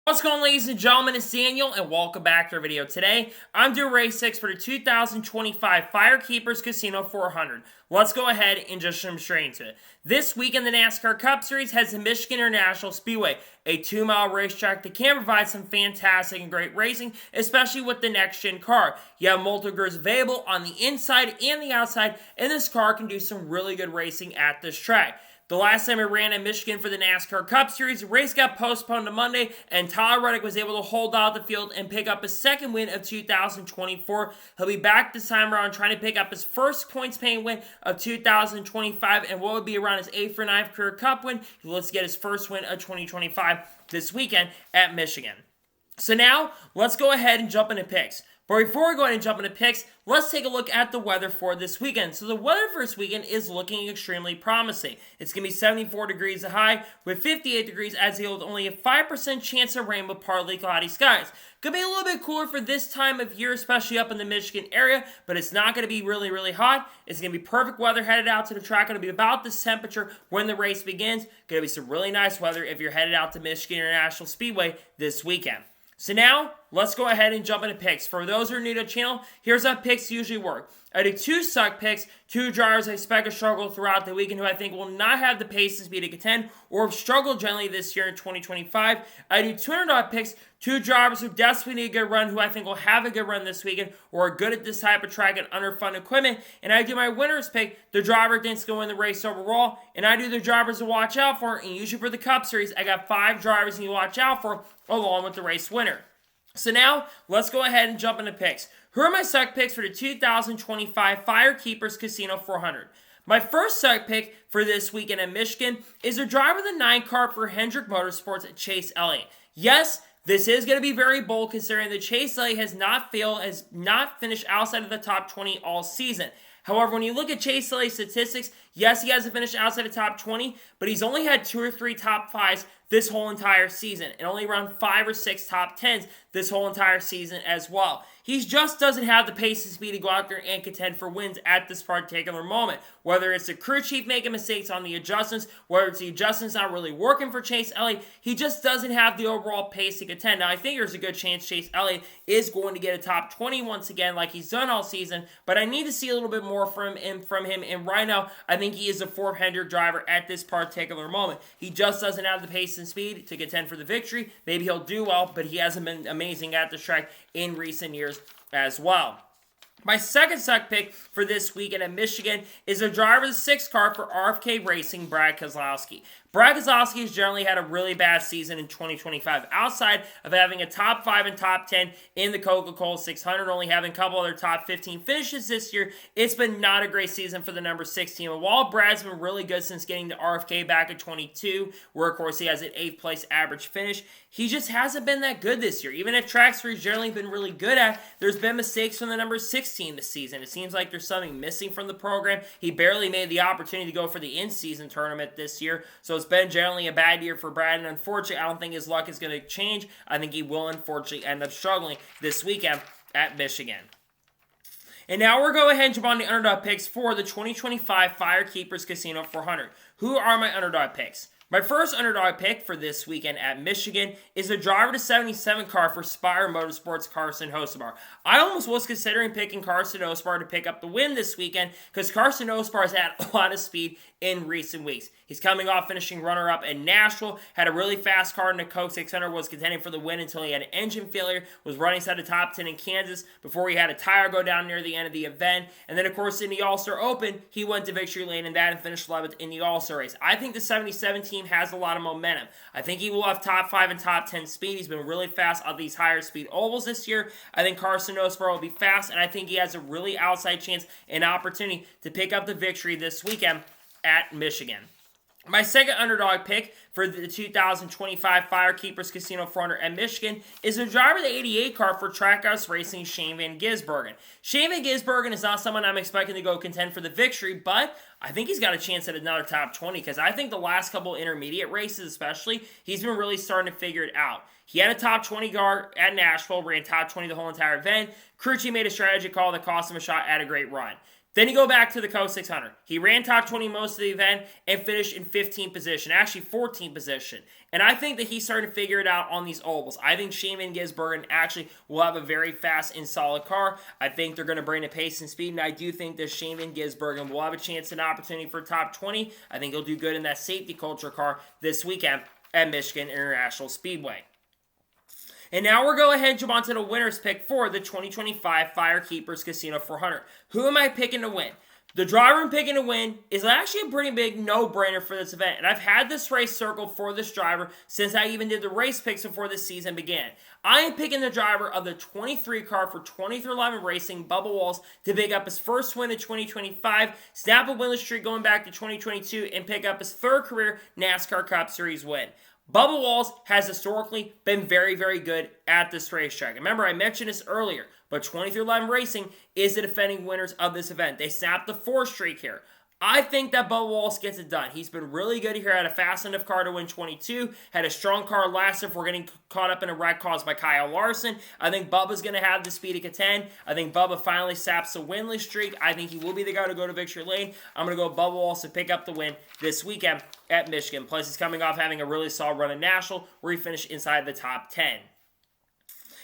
What's going on, ladies and gentlemen? It's Daniel, and welcome back to our video. Today, I'm doing race 6 for the 2025 FireKeepers Casino 400. Let's go ahead and just jump straight into it. This weekend, the NASCAR Cup Series heads to Michigan International Speedway, a 2-mile racetrack that can provide some fantastic and great racing, especially with the next-gen car. You have multiple gears available on the inside and the outside, and this car can do some really good racing at this track. The last time it ran in Michigan for the NASCAR Cup Series, the race got postponed to Monday, and Tyler Reddick was able to hold out the field and pick up his second win of 2024. He'll be back this time around trying to pick up his first points-paying win of 2025, and what would be around his 8th or 9th career Cup win. He looks to get his first win of 2025 this weekend at Michigan. So now, let's go ahead and jump into picks. But before we go ahead and jump into picks, let's take a look at the weather for this weekend. So the weather for this weekend is looking extremely promising. It's going to be 74 degrees high with 58 degrees as well, with only a 5% chance of rain with partly cloudy skies. Going to be a little bit cooler for this time of year, especially up in the Michigan area, but it's not going to be really, really hot. It's going to be perfect weather headed out to the track. Going to be about this temperature when the race begins. Going to be some really nice weather if you're headed out to Michigan International Speedway this weekend. So now, let's go ahead and jump into picks. For those who are new to the channel, here's how picks usually work. I do 2 suck picks, 2 drivers I expect to struggle throughout the weekend who I think will not have the pace and speed to contend or have struggled generally this year in 2025. I do $200 picks, 2 drivers who desperately need a good run who I think will have a good run this weekend or are good at this type of track and under fun equipment. And I do my winners pick, the driver thinks going to win the race overall. And I do the drivers to watch out for, and usually for the Cup Series, I got 5 drivers you watch out for along with the race winner. So now, let's go ahead and jump into picks. Who are my suck picks for the 2025 FireKeepers Casino 400? My first suck pick for this weekend in Michigan is the driver of the 9 car for Hendrick Motorsports, Chase Elliott. Yes, this is going to be very bold considering that Chase Elliott has not finished outside of the top 20 all season. However, when you look at Chase Elliott's statistics, yes, he hasn't finished outside the top 20, but he's only had 2 or 3 top 5s this whole entire season, and only around 5 or 6 top 10s this whole entire season as well. He just doesn't have the pace and speed to go out there and contend for wins at this particular moment. Whether it's the crew chief making mistakes on the adjustments, whether it's the adjustments not really working for Chase Elliott, he just doesn't have the overall pace to contend. Now, I think there's a good chance Chase Elliott is going to get a top 20 once again like he's done all season, but I need to see a little bit more from him, and right now, I think he is a 400 driver at this particular moment. He just doesn't have the pace and speed to contend for the victory. Maybe he'll do well, but he hasn't been amazing at the track in recent years as well. My second suck pick for this weekend in Michigan is the driver of the 6 car for RFK Racing, Brad Kazlowski. Brad Kazlowski has generally had a really bad season in 2025, outside of having a top 5 and top 10 in the Coca-Cola 600, only having a couple other top 15 finishes this year. It's been not a great season for the number 6 team. And while Brad's been really good since getting to RFK back in 22, where of course he has an 8th place average finish, he just hasn't been that good this year. Even if tracks where he's generally been really good at, there's been mistakes from the number 16 this season. It seems like there's something missing from the program. He barely made the opportunity to go for the in-season tournament this year, so it's been generally a bad year for Brad, and unfortunately, I don't think his luck is going to change. I think he will unfortunately end up struggling this weekend at Michigan. And now we're going to go ahead and jump on the underdog picks for the 2025 FireKeepers Casino 400. Who are my underdog picks? My first underdog pick for this weekend at Michigan is the driver to 77 car for Spire Motorsports, Carson Osar. I almost was considering picking Carson Osar to pick up the win this weekend because Carson Osar has had a lot of speed in recent weeks. He's coming off finishing runner-up in Nashville, had a really fast car in the Coke 600, was contending for the win until he had an engine failure, was running inside the top 10 in Kansas before he had a tire go down near the end of the event. And then, of course, in the All-Star Open, he went to victory lane in that and finished 11th in the All-Star race. I think the 77 team has a lot of momentum. I think he will have top 5 and top 10 speed. He's been really fast on these higher speed ovals this year. I think Carson Osar will be fast, and I think he has a really outside chance and opportunity to pick up the victory this weekend at Michigan. My second underdog pick for the 2025 FireKeepers Casino 400 at Michigan is the driver of the 88 car for Trackhouse Racing, Shane Van Gisbergen. Shane Van Gisbergen is not someone I'm expecting to go contend for the victory, but I think he's got a chance at another top 20 because I think the last couple intermediate races especially, he's been really starting to figure it out. He had a top 20 car at Nashville, ran top 20 the whole entire event. Crew chief made a strategy call that cost him a shot at a great run. Then you go back to the Coast 600. He ran top 20 most of the event and finished in 15th position, actually 14th position. And I think that he's starting to figure it out on these ovals. I think Shaman Gizburgen actually will have a very fast and solid car. I think they're going to bring the pace and speed, and I do think that Shaman Gizburgen will have a chance and opportunity for top 20. I think he'll do good in that safety culture car this weekend at Michigan International Speedway. And now we're going ahead and jump on to the winner's pick for the 2025 FireKeepers Casino 400. Who am I picking to win? The driver I'm picking to win is actually a pretty big no-brainer for this event. And I've had this race circled for this driver since I even did the race picks before the season began. I am picking the driver of the 23 car for 2311 Racing, Bubba Walls, to pick up his first win in 2025, snap a winless streak going back to 2022, and pick up his third career NASCAR Cup Series win. Bubba Walls has historically been very, very good at this racetrack. Remember, I mentioned this earlier, but 2311 Racing is the defending winners of this event. They snapped the 4 streak here. I think that Bubba Walls gets it done. He's been really good here. Had a fast enough car to win 22. Had a strong car last year. We're getting caught up in a wreck caused by Kyle Larson. I think Bubba's going to have the speed to contend. I think Bubba finally saps the winless streak. I think he will be the guy to go to victory lane. I'm going to go Bubba Walls to pick up the win this weekend at Michigan. Plus, he's coming off having a really solid run at National where he finished inside the top 10.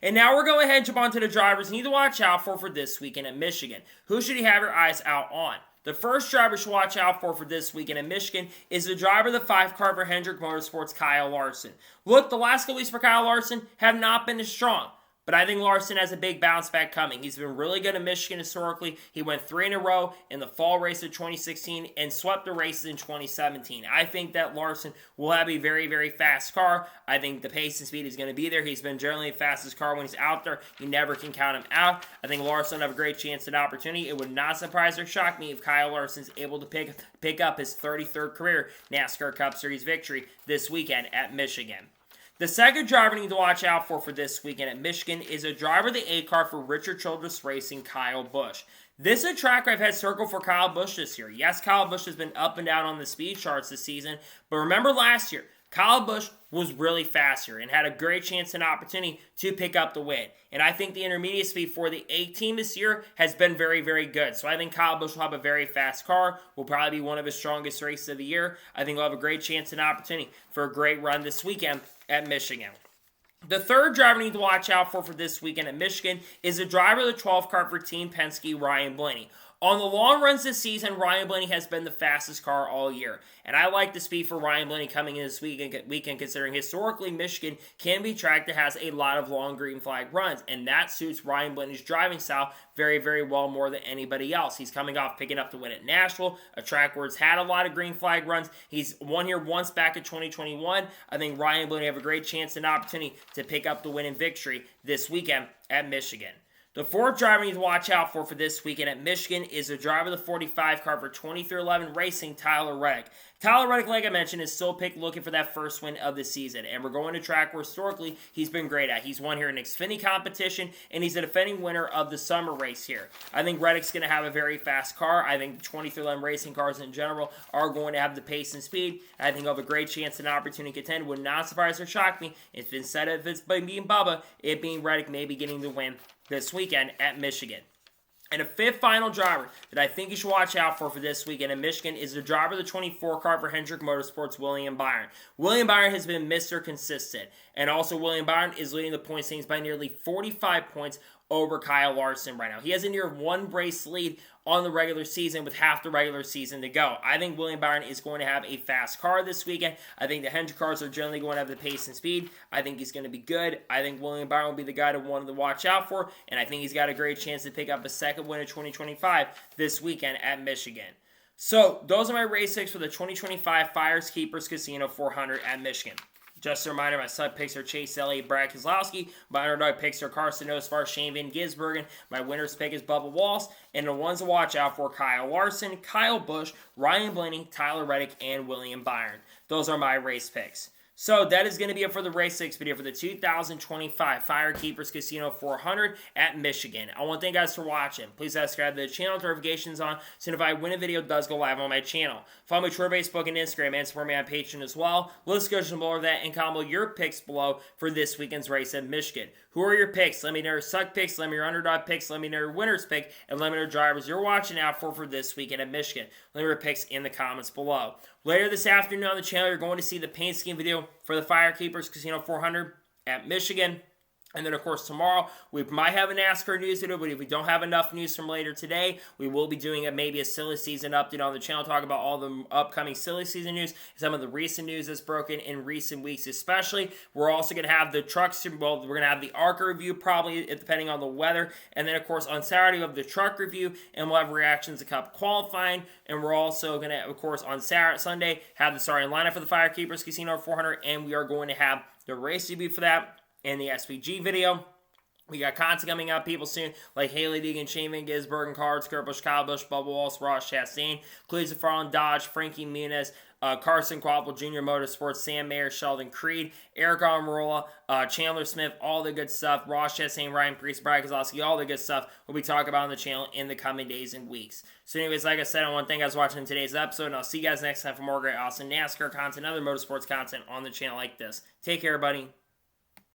And now we're going ahead and jump on to the drivers you need to watch out for this weekend at Michigan. Who should you have your eyes out on? The first driver you should watch out for this weekend in Michigan is the driver of the 5 car for Hendrick Motorsports, Kyle Larson. Look, the last couple weeks for Kyle Larson have not been as strong. But I think Larson has a big bounce back coming. He's been really good in Michigan historically. He went 3 in a row in the fall race of 2016 and swept the races in 2017. I think that Larson will have a very, very fast car. I think the pace and speed is going to be there. He's been generally the fastest car when he's out there. You never can count him out. I think Larson will have a great chance at opportunity. It would not surprise or shock me if Kyle Larson's able to pick up his 33rd career NASCAR Cup Series victory this weekend at Michigan. The second driver you need to watch out for this weekend at Michigan is a driver of the 8 car for Richard Childress Racing, Kyle Busch. This is a track I've had circled for Kyle Busch this year. Yes, Kyle Busch has been up and down on the speed charts this season, but remember last year, Kyle Busch was really fast here and had a great chance and opportunity to pick up the win. And I think the intermediate speed for the 8 team this year has been very, very good. So I think Kyle Busch will have a very fast car, will probably be one of his strongest races of the year. I think he'll have a great chance and opportunity for a great run this weekend at Michigan. The third driver you need to watch out for this weekend at Michigan is the driver of the 12 car for Team Penske, Ryan Blaney. On the long runs this season, Ryan Blaney has been the fastest car all year. And I like the speed for Ryan Blaney coming in this weekend considering historically Michigan can be a track that has a lot of long green flag runs. And that suits Ryan Blaney's driving style very, very well more than anybody else. He's coming off picking up the win at Nashville, a track where it's had a lot of green flag runs. He's won here once back in 2021. I think Ryan Blaney have a great chance and opportunity to pick up the win and victory this weekend at Michigan. The fourth driver you need to watch out for this weekend at Michigan is the driver of the 45 car for 2311 Racing, Tyler Reddick. Tyler Reddick, like I mentioned, is still looking for that first win of the season, and we're going to track where historically he's been great at. He's won here in Xfinity competition, and he's a defending winner of the summer race here. I think Reddick's going to have a very fast car. I think 2311 racing cars in general are going to have the pace and speed. I think he'll have a great chance and opportunity to contend. Would not surprise or shock me if instead of it's being Bubba, it being Reddick maybe getting the win this weekend at Michigan. And a fifth final driver that I think you should watch out for this weekend in Michigan is the driver of the 24 car for Hendrick Motorsports, William Byron. William Byron has been Mr. Consistent. And also William Byron is leading the point standings by nearly 45 points over Kyle Larson right now. He has a near 1 race lead on the regular season with half the regular season to go. I think William Byron is going to have a fast car this weekend. I think the Hendrick cars are generally going to have the pace and speed. I think he's going to be good. I think William Byron will be the guy to want to watch out for, and I think he's got a great chance to pick up a second win in 2025 this weekend at Michigan. So, those are my race picks for the 2025 FireKeepers Casino 400 at Michigan. Just a reminder, my sub picks are Chase Elliott, Brad Kazlowski. My underdog picks are Carson Osar, Shane Gizburgen. My winner's pick is Bubba Walls. And the ones to watch out for, Kyle Larson, Kyle Busch, Ryan Blaney, Tyler Reddick, and William Byron. Those are my race picks. So that is going to be it for the Race 6 video for the 2025 FireKeepers Casino 400 at Michigan. I want to thank you guys for watching. Please subscribe to the channel, notifications on, so if I win a video, it does go live on my channel. Follow me on Twitter, Facebook, and Instagram, and support me on Patreon as well. Let's go below that and comment your picks below for this weekend's race at Michigan. Who are your picks? Let me know your suck picks, let me know your underdog picks, let me know your winner's pick, and let me know your drivers you're watching out for this weekend at Michigan. Let me know your picks in the comments below. Later this afternoon on the channel, you're going to see the paint scheme video for the FireKeepers Casino 400 at Michigan. And then, of course, tomorrow, we might have a NASCAR news video, but if we don't have enough news from later today, we will be doing maybe a silly season update on the channel, talk about all the upcoming silly season news, some of the recent news that's broken in recent weeks especially. We're also going to have the truck Super Bowl. We're going to have the ARCA review, probably, depending on the weather. And then, of course, on Saturday, we have the truck review, and we'll have reactions to Cup qualifying. And we're also going to, of course, on Sunday, have the starting lineup for the FireKeepers Casino 400, and we are going to have the race debut for that in the SVG video. We got content coming out, people soon, like Haley Deegan, Shane Van Gizburgen, Cards, Kurt Busch, Kyle Busch, Bubba Walls, Ross Chastain, Cleese Farland, Dodge, Frankie Muniz, Carson Quapple, Junior Motorsports, Sam Mayer, Sheldon Creed, Eric Almirola, Chandler Smith, all the good stuff, Ross Chastain, Ryan Preece, Brian Kazlowski, all the good stuff we'll be talking about on the channel in the coming days and weeks. So anyways, like I said, I want to thank you guys for watching today's episode, and I'll see you guys next time for more great, awesome NASCAR content, other motorsports content on the channel like this. Take care, everybody.